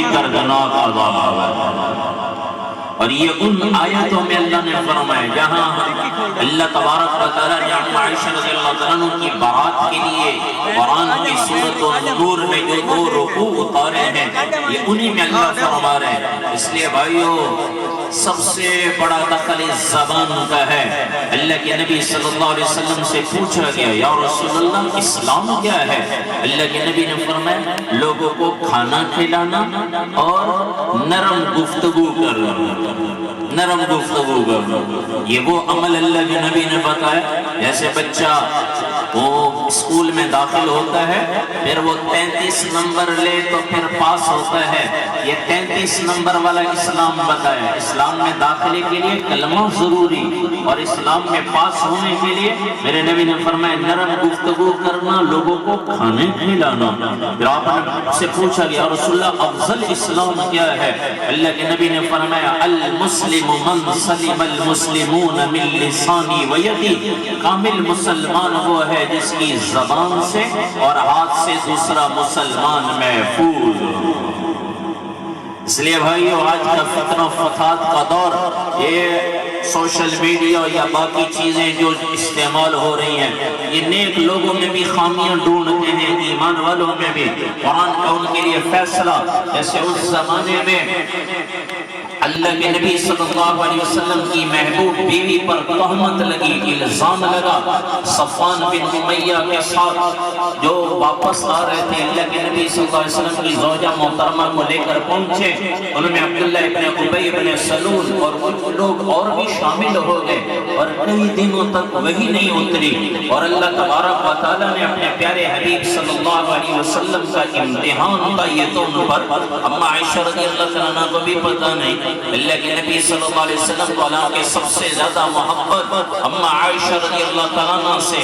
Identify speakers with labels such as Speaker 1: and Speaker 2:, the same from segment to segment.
Speaker 1: بڑی دردناک عذاب ہے۔ اور یہ ان آیتوں میں اللہ نے فرمایا جہاں اللہ تبارک و تعالیٰ نے عائشہ رضی اللہ عنہ کی بارات کے لیے قرآن کی سورۃ النور میں جو 2 رکوع اتارے ہیں یہ انہی میں اللہ فرما رہے ہیں۔ اس لیے بھائیو سب سے بڑا دخل زبان کا ہے۔ اللہ کے نبی صلی اللہ علیہ وسلم سے پوچھا گیا یا رسول اللہ اسلام کیا ہے؟ اللہ کے نبی نے فرمایا لوگوں کو کھانا کھلانا اور نرم گفتگو کرنا، نرم گفتگو کرنا۔ یہ وہ عمل اللہ کے نبی نے بتایا۔ جیسے بچہ وہ اسکول میں داخل ہوتا ہے، پھر وہ 33 نمبر لے تو پھر پاس ہوتا ہے، یہ 33 نمبر والا اسلام بتایا۔ اسلام میں داخلے کے لیے کلمہ ضروری، اور اسلام میں پاس ہونے کے لیے میرے نبی نے فرمایا نرم گفتگو کرنا، لوگوں کو کھانے کھلانا۔ پھر آپ نے سے پوچھا گیا رسول اللہ افضل اسلام کیا ہے؟ اللہ کے نبی نے فرمایا المسلم من سلم المسلمون من لسانی و یدی، کامل مسلمان وہ ہے جس کی زبان سے اور ہاتھ سے دوسرا مسلمان محفوظ۔ اس لیے بھائیو آج کا فتنہ فساد کا دور، یہ سوشل میڈیا یا باقی چیزیں جو استعمال ہو رہی ہیں یہ نیک لوگوں میں بھی خامیاں ڈھونڈتے ہیں، ایمان والوں میں بھی۔ قرآن کا ان کے لیے فیصلہ جیسے اس زمانے میں اللہ کے نبی صلی اللہ علیہ وسلم کی محبوب بیوی پر تہمت لگی، الزام لگا۔ صفوان بن امیہ کے ساتھ جو واپس آ رہے تھے اللہ کے نبی صلی اللہ علیہ وسلم کی زوجہ محترمہ کو لے کر پہنچے، ان میں عبداللہ ابن ابی بن سلول اور کچھ لوگ اور بھی شامل ہو گئے، اور کئی دنوں تک وہی نہیں اتری، اور اللہ تبارک و تعالیٰ نے اپنے پیارے حبیب صلی اللہ علیہ وسلم کا امتحان تھا یہ تو ان پر۔ اما عائشہ رضی اللہ عنہ کو بھی پتہ نہیں، اللہ کے نبی صلی اللہ علیہ وسلم کو اللہ کے سب سے زیادہ محبت اما عائشہ رضی اللہ عنہ سے۔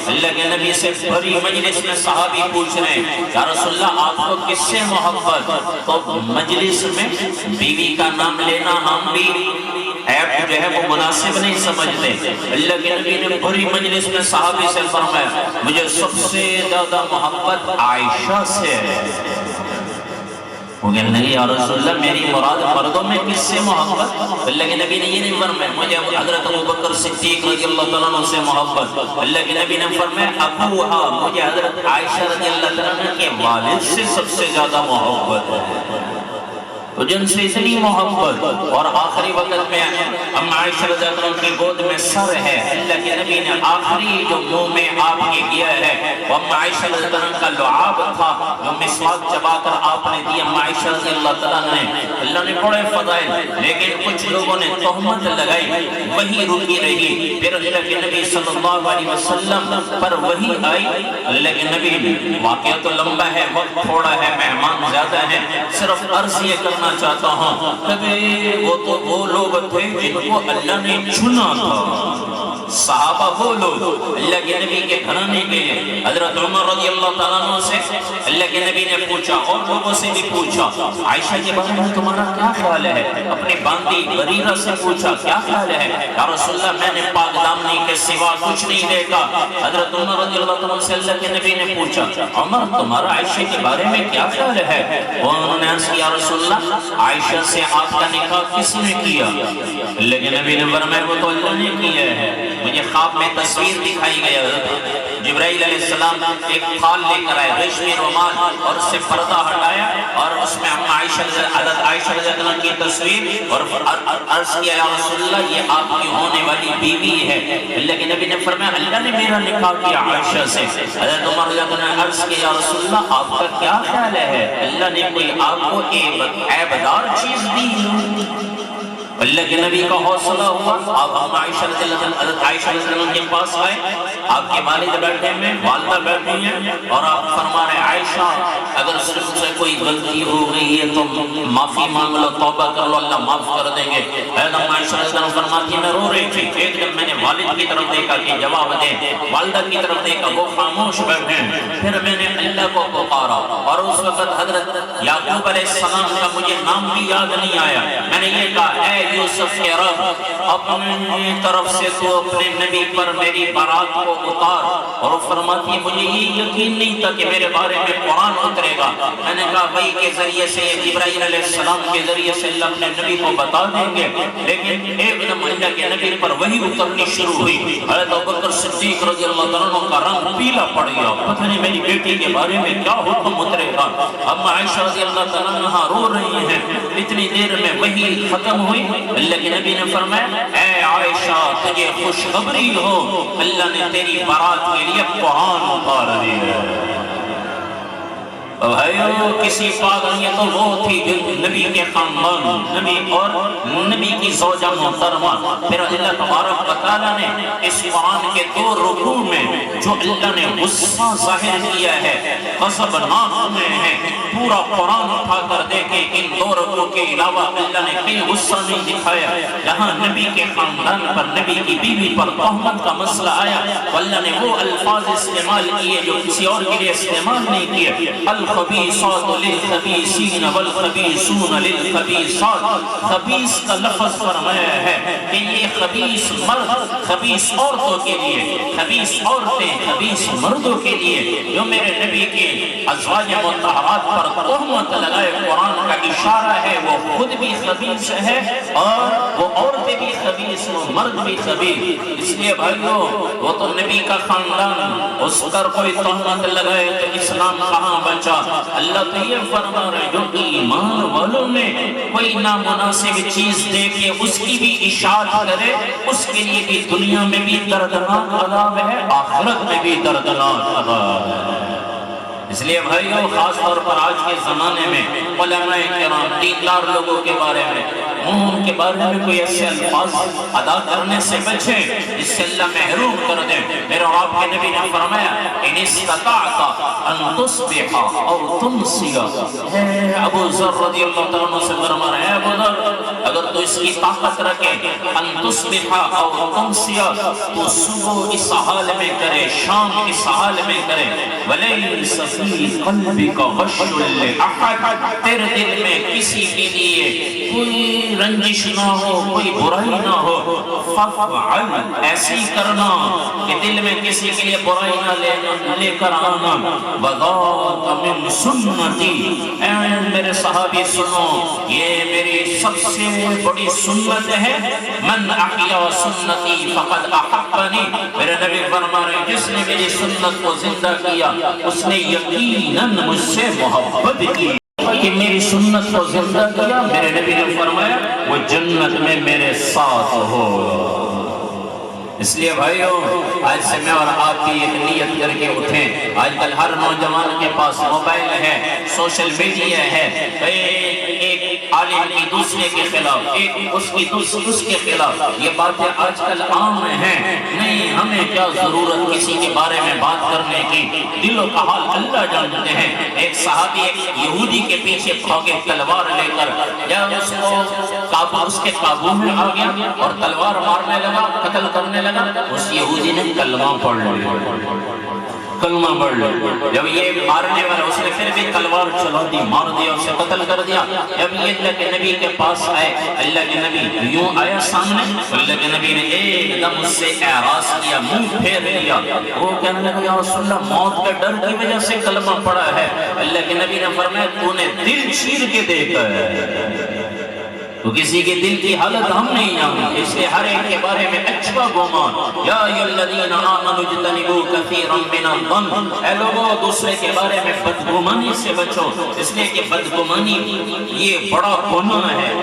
Speaker 1: اللہ کے نبی سے بھری مجلس میں صحابی پوچھ رہے ہیں یا رسول اللہ آپ کو کس سے محبت؟ تو مجلس میں بیوی کا نام لینا ہم بھی عیب جو ہے وہ مناسب نہیں سمجھتے۔ اللہ کے نبی نے بھری مجلس میں صحابی سے فرمایا مجھے سب سے زیادہ محبت عائشہ سے ہے۔ وہ کہنے لگے یا رسول اللہ میری مراد مردوں میں کس سے محبت؟ اللہ کے نبی نے یہ نہیں فرمایا مجھے حضرت ابوبکر صدیق رضی اللہ عنہ سے محبت۔ اللہ کے نبی نے فرمایا ابوہا، مجھے حضرت عائشہ رضی اللہ عنہ کے والد سے سب سے زیادہ محبت ہے، تو جن سے اتنی محبت۔ اور آخری وقت میں اما عائشہ رضی اللہ عنہ کی گود میں سر ہے، اللہ کے نبی نے آخری جو منہ میں آپ کے دیا ہے وہ اما عائشہ رضی اللہ عنہ کا لعاب تھا جو مسواک چبا کر آپ نے دیا اما عائشہ رضی اللہ عنہ نے۔ اللہ نے بڑے فضائل، لیکن کچھ لوگوں نے تہمت لگائی، وہی رکی رہی۔ پھر اللہ کے نبی صلی اللہ علیہ وسلم پر وہی آئی۔ اللہ کے نبی واقعہ تو لمبا ہے، وقت تھوڑا ہے، مہمان زیادہ ہیں، صرف عرض یہ کرنا چاہتا ہوں کہ وہ تو وہ لوگ تھے جن کو اللہ نے چنا تھا، صحابہ وہ لوگ اللہ کے نبی کے گھرانے کے لیے۔ حضرت عمر رضی اللہ تعالیٰ عنہ سے اللہ کے نبی نے پوچھا اور لوگوں سے بھی پوچھا عائشہ کے بارے میں تمہارا کیا خیال ہے؟ اپنی باندی بریرہ سے پوچھا کیا خیال ہے؟ یا رسول اللہ میں نے پاک دامنی کے سوا کچھ نہیں دیکھا۔ حضرت عمر رضی اللہ تعالیٰ عنہ سے اللہ کے نبی نے پوچھا عمر تمہارا عائشہ کے بارے میں کیا خیال ہے؟ انہوں نے عرض کیا رسول اللہ عائشہ سے آپ کا نکاح کس نے کیا؟ اللہ کے نبی نے فرمایا وہ تو اللہ نے کیا ہے، مجھے خواب میں تصویر دکھائی گیا، جبرائیل علیہ السلام ایک خال لے کر آئے ریشمی رومال اور اس سے پردہ ہٹایا اور اس میں اما عائشہ رضی اللہ عنہ کی تصویر اور عرض کیا یا رسول اللہ یہ آپ کی ہونے والی بیوی ہے۔ اللہ کے نبی نے فرمایا اللہ نے میرا نکاح کیا عائشہ سے۔ حضرت عمر رضی اللہ عنہ نے عرض کیا یا رسول اللہ آپ کا کیا خیال ہے؟ اللہ نے کوئی آپ کو عیبدار چیز دی؟ اللہ کے نبی کا حوصلہ ہوا، آپ عائشہ رضی اللہ عنہ کے پاس آئے، آپ کے والد بیٹھے ہیں، والدہ بیٹھی ہیں، اور آپ فرما رہے عائشہ اگر صرف سے کوئی غلطی ہو گئی ہے تو معافی مانگ لو، توبہ کر لو، اللہ معاف کر دیں گے۔ حضرت عائشہ رضی اللہ عنہ فرماتی میں رو رہی تھی، ایک جب میں نے والد کی طرف دیکھا کہ جواب دے، والدہ کی طرف دیکھا وہ خاموش بیٹھے، پھر میں نے اللہ کو پکارا اور اس وقت حضرت یعقوب علیہ السلام کا مجھے نام بھی یاد نہیں آیا، میں نے یہ کہا اے یوسف کے رب اپنے طرف سے تو اپنے نبی پر میری بارات کو اتار. اور وہ فرماتی ہے مجھے یہ یقین نہیں تھا کہ میرے بارے میں قرآن اترے گا. میں نے کہا وحی کے ذریعے سے جبرائیل علیہ السلام کے ذریعے سے اللہ اپنے نبی کو بتا دیں گے. لیکن ایک دم اللہ کے نبی پر وحی اترنی شروع ہوئی. حضرت ابوبکر صدیق رضی اللہ عنہ کا رنگ پیلا پڑ گیا. پتہ نہیں میری بیٹی کے بارے میں کیا حکم اترے گا. اب عائشہ رضی اللہ عنہ رو رہی ہیں. اتنی دیر میں وحی ختم ہوئی. اللہ کے نبی نے فرمایا اے عائشہ تجھے خوشخبری ہو اللہ نے تیری بارات کے لیے قرآن اتار دیا. بھائیو کسی پاگل یہ تو وہ تھی جو نبی کے خاندان نبی اور نبی کی زوجہ محترمہ. پھر اللہ تبارک و تعالیٰ نے اس قرآن کے 2 رکوع میں جو اللہ نے غصہ ظاہر کیا ہے غضب ناک میں ہے. پورا قرآن اٹھا کر دیکھیں ان 2 رکوع کے علاوہ اللہ نے کوئی غصہ نہیں دکھایا. جہاں نبی کے خاندان پر نبی کی بیوی پر تہمت کا مسئلہ آیا اللہ نے وہ الفاظ استعمال کیے جو کسی اور کے لیے استعمال نہیں کیے. الخبیثات للخبیثین والخبیثون للخبیثات. خبیث کا لفظ فرمایا ہے کہ یہ خبیث مرد خبیث عورتوں کے لیے خبیث عورتیں خبیث مردوں کے لیے جو میرے نبی کے ازواج مطہرات پر تہمت لگائے. قرآن کا اشارہ ہے وہ خود بھی خبیث ہے اور وہ عورتیں بھی خبیث وہ مرد بھی خبیث. اس لیے بھائیو وہ تو نبی کا خاندان اس پر کوئی تہمت لگائے تو اسلام کہاں بچا. اللہ تو یہ فرما رہے جو ایمان والوں میں کوئی نامناسب چیز دے کے اس کی بھی اشاعت کرے اس کے لیے بھی دنیا میں بھی دردناک عذاب ہے آخرت میں بھی دردناک عذاب ہے. اس لیے بھائیو خاص طور پر آج کے زمانے میں علماء کرام دیندار لوگوں کے بارے میں ان کے بارے میں کوئی ایسے الفاظ ادا کرنے سے بچیں جس سے اللہ محروم کر دے. میرے اور آپ کے نبی نے فرمایا ان استطاعت ان تصبح او تمسی. ابو ذر رضی اللہ عنہ سے فرما رہے ہیں ابو ذر اگر تو اس کی طاقت رکھے ان تصبح او تمسی تو صبح اس حال میں کرے شام اس حال میں کرے. ولیس فی قلبک غش لأحد. تیرے دل میں کسی کے لیے کوئی رنجش نہ ہو کوئی برائی نہ ہو. فافعل ایسی کرنا کہ دل میں کسی کے لیے برائی نہ لے کر آنا. وذاک من سنتی. اے میرے صحابی سنو یہ میری سب سے بڑی سنت ہے. من احیا سنتی فقد احبنی. میرے نبی فرما رہے جس نے میری سنت کو زندہ کیا اس نے یقیناً مجھ سے محبت کی. کہ میری سنت کو زندہ کیا میرے نبی نے فرمایا وہ جنت میں میرے ساتھ ہو. اس لیے بھائیو آج سے میں اور آپ کی ایک نیت کر کے اٹھیں. آج کل ہر نوجوان کے پاس موبائل ہے سوشل میڈیا ہے. ایک عالم کی دوسرے کے خلاف ایک اس کے خلاف یہ باتیں آج کل عام ہیں. نہیں ہمیں کیا ضرورت کسی کے بارے میں بات کرنے کی. دلوں کا حال اللہ جانتے ہیں. ایک صحابی ایک یہودی کے پیچھے بھاگے تلوار لے کر جب اس کے قابو میں آ گیا اور تلوار مارنے لگا قتل کرنے لگا. اس یہودی نے کلمہ پڑھ لیا کلمہ پڑھ لیا. جب یہ مارنے والا اس نے پھر بھی تلوار چلا دی مار دیا اسے قتل کر دیا. جب یہ اللہ کے نبی کے پاس آئے اللہ کے نبی یوں آیا سامنے اللہ کے نبی نے ایک دم اس سے اعراض کیا منہ پھیر لیا. وہ کہنے لگا یا رسول اللہ موت کے ڈر کی وجہ سے کلمہ پڑھا ہے. اللہ کے نبی نے فرمایا تو نے دل چیر کے دیکھا ہے تو کسی کے دل کی حالت ہم نہیں جانتے. اس لیے ہر ایک کے بارے میں اچھا گمان. یا ایھا الذین آمنوا اجتنبوا کثیرا من الظن. اے لوگوں دوسرے کے بارے میں بدگمانی سے بچو. اس لیے کہ بدگمانی یہ بڑا گناہ ہے.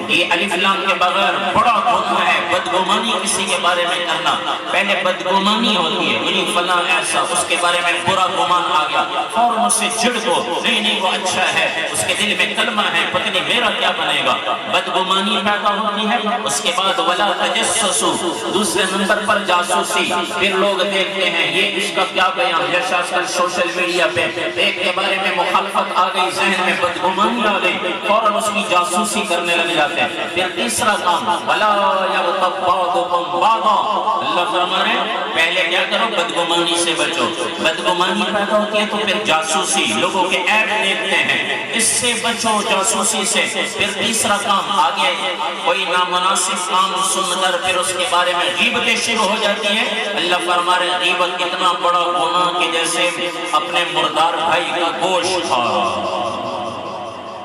Speaker 1: یہ الف لام کے بغیر بڑا گناہ ہے بدگمانی کسی کے بارے میں کرنا. پہلے بدگمانی ہوتی ہے یعنی فلاں ایسا اس کے بارے میں برا گمان آ گیا فوراً اس سے جھڑ دو نہیں وہ اچھا ہے اس کے دل میں کلمہ ہے پتہ نہیں میرا کیا بنے گا. بدگمانی پیدا ہوتی ہے. اس کے بعد ولا تجسسوا دوسرے نمبر پر جاسوسی. پھر لوگ دیکھتے ہیں یہ اس کا کیا بیان جیسے آج کل سوشل میڈیا پہ ایک کے بارے میں مخالف مخالفت آ گئی، ذہن میں بدگمانی آ گئی، فوراً اس کی جاسوسی کرنے لگ جاتے ہیں۔ پھر تیسرا کام وَلَا يَغْتَبْ بَعْضُكُمْ بَعْضًا، اللہ فرما رہے ہیں پہلے کیا کرو، بدگمانی سے بچو۔ بدگمانی پیدا ہوتی ہے تو پھر جاسوسی، لوگوں کے عیب دیکھتے ہیں، اس سے بچو جاسوسی سے۔ پھر تیسرا کام آگے کوئی نامناسب کام سن کر پھر اس کے بارے میں غیبتیں شروع ہو جاتی ہیں۔ اللہ فرما رہے ہیں غیبت اتنا بڑا گناہ کہ جیسے اپنے مردار بھائی کا گوشت کھانا۔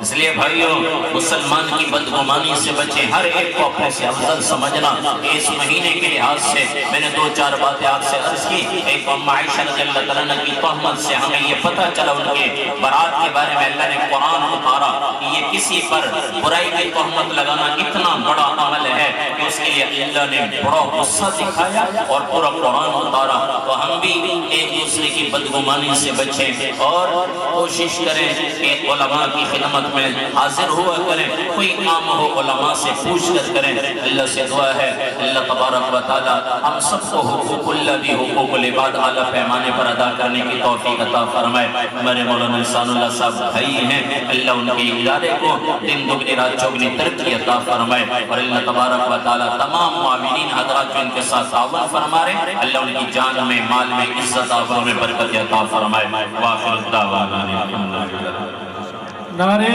Speaker 1: اس لیے بھائیوں مسلمان کی بدگمانی سے بچیں، ہر ایک کو اپنے سے افضل سمجھنا۔ اس مہینے کے لحاظ سے میں نے 2-4 باتیں آپ سے عرض کی۔ ایک ام عائشہ رضی اللہ تعالیٰ عنہ کی تہمت سے ہمیں یہ پتہ چلا، ان کے برات کے بارے میں اللہ نے قرآن اتارا کہ یہ کسی پر برائی کی تہمت لگانا اتنا بڑا عمل ہے کہ اس کے لیے اللہ نے بڑا غصہ دکھایا اور پورا قرآن اتارا۔ تو ہم بھی ایک دوسرے کی بدگمانی سے بچیں اور کوشش کریں کہ علماء کی خدمت میں حاضر ہوا کریں، کوئی کام ہو علماء سے پوچھ کر کریں۔ اللہ سے دعا ہے اللہ تبارک و تعالی ہم سب کو حقوق اللہ بھی حقوق العباد اعلیٰ پیمانے پر ادا کرنے کی توفیق عطا فرمائے۔ ہمارے مولانا احسان اللہ صاحب بھائی ہیں، اللہ ان کے ادارے کو دن دگنی رات چوگنی ترقی عطا فرمائے، اور اللہ تبارک و تعالی تمام معاونین حضرات جو ان کے ساتھ تعاون فرما رہے ہیں، اللہ ان کی جان میں، مال میں، عزت آبرو میں برکت عطا فرمائے۔ وآخر الدعوانا